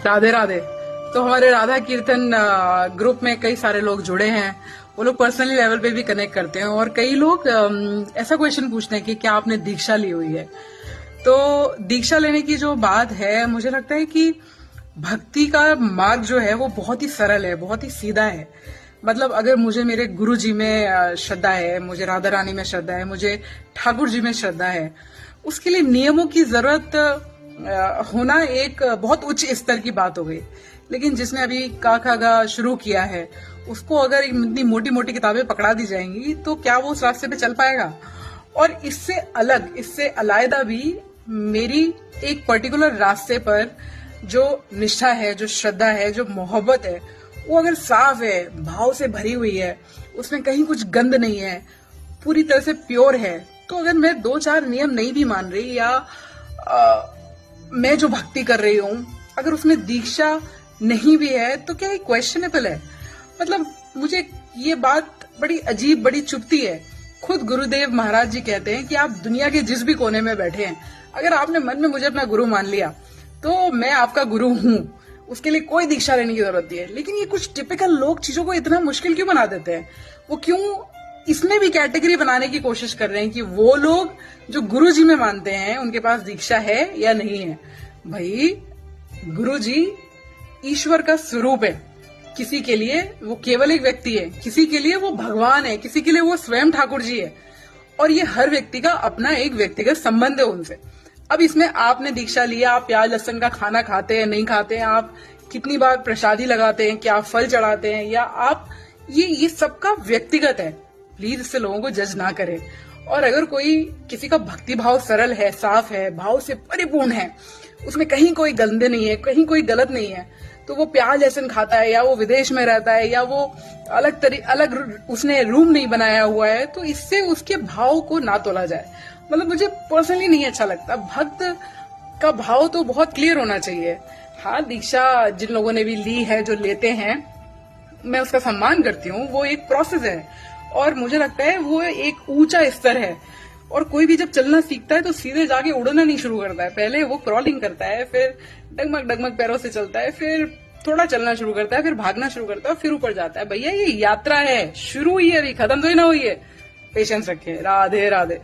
राधे राधे। तो हमारे राधा कीर्तन ग्रुप में कई सारे लोग जुड़े हैं। वो लोग पर्सनली लेवल पे भी कनेक्ट करते हैं और कई लोग ऐसा क्वेश्चन पूछते हैं कि क्या आपने दीक्षा ली हुई है। तो दीक्षा लेने की जो बात है, मुझे लगता है कि भक्ति का मार्ग जो है वो बहुत ही सरल है, बहुत ही सीधा है। मतलब अगर मुझे मेरे गुरु जी में श्रद्धा है, मुझे राधा रानी में श्रद्धा है, मुझे ठाकुर जी में श्रद्धा है, उसके लिए नियमों की जरूरत होना एक बहुत उच्च स्तर की बात हो गई। लेकिन जिसने अभी का खा गा शुरू किया है, उसको अगर इतनी मोटी मोटी किताबें पकड़ा दी जाएंगी तो क्या वो उस रास्ते पे चल पाएगा। और इससे अलग, इससे अलग भी मेरी एक पर्टिकुलर रास्ते पर जो निष्ठा है, जो श्रद्धा है, जो मोहब्बत है, वो अगर साफ है, भाव से भरी हुई है, उसमें कहीं कुछ गंद नहीं है, पूरी तरह से प्योर है, तो अगर मैं 2-4 नियम नहीं भी मान रही या मैं जो भक्ति कर रही हूँ अगर उसमें दीक्षा नहीं भी है तो क्या ये क्वेश्चनेबल है। मतलब मुझे ये बात बड़ी अजीब, बड़ी चुभती है। खुद गुरुदेव महाराज जी कहते हैं कि आप दुनिया के जिस भी कोने में बैठे हैं, अगर आपने मन में मुझे अपना गुरु मान लिया तो मैं आपका गुरु हूँ, उसके लिए कोई दीक्षा लेने की जरूरत नहीं है। लेकिन ये कुछ टिपिकल लोग चीजों को इतना मुश्किल क्यों बना देते हैं? वो क्यों इसमें भी कैटेगरी बनाने की कोशिश कर रहे हैं कि वो लोग जो गुरु जी में मानते हैं उनके पास दीक्षा है या नहीं है। भाई, गुरु जी ईश्वर का स्वरूप है। किसी के लिए वो केवल एक व्यक्ति है, किसी के लिए वो भगवान है, किसी के लिए वो स्वयं ठाकुर जी है। और ये हर व्यक्ति का अपना एक व्यक्तिगत संबंध है उनसे। अब इसमें आपने दीक्षा लिया, आप प्याज लहसुन का खाना खाते हैं, नहीं खाते हैं, आप कितनी बार प्रसादी लगाते हैं, क्या आप फल चढ़ाते हैं, या आप ये सबका व्यक्तिगत है। प्लीज इससे लोगों को जज ना करें। और अगर कोई किसी का भक्ति भाव सरल है, साफ है, भाव से परिपूर्ण है, उसमें कहीं कोई गंदे नहीं है, कहीं कोई गलत नहीं है, तो वो प्याज लहसुन खाता है या वो विदेश में रहता है या वो अलग उसने रूम नहीं बनाया हुआ है, तो इससे उसके भाव को ना तोला जाए। मतलब मुझे पर्सनली नहीं अच्छा लगता। भक्त का भाव तो बहुत क्लियर होना चाहिए। हाँ, दीक्षा जिन लोगों ने भी ली है, जो लेते हैं, मैं उसका सम्मान करती हूँ। वो एक प्रोसेस है और मुझे लगता है वो एक ऊंचा स्तर है। और कोई भी जब चलना सीखता है तो सीधे जाके उड़ना नहीं शुरू करता है। पहले वो क्रॉलिंग करता है, फिर डगमग डगमग पैरों से चलता है, फिर थोड़ा चलना शुरू करता है, फिर भागना शुरू करता है, फिर ऊपर जाता है। भैया, ये यात्रा है, शुरू हुई है, अभी खत्म तो ही ना हुई है। पेशेंस रखें। राधे राधे।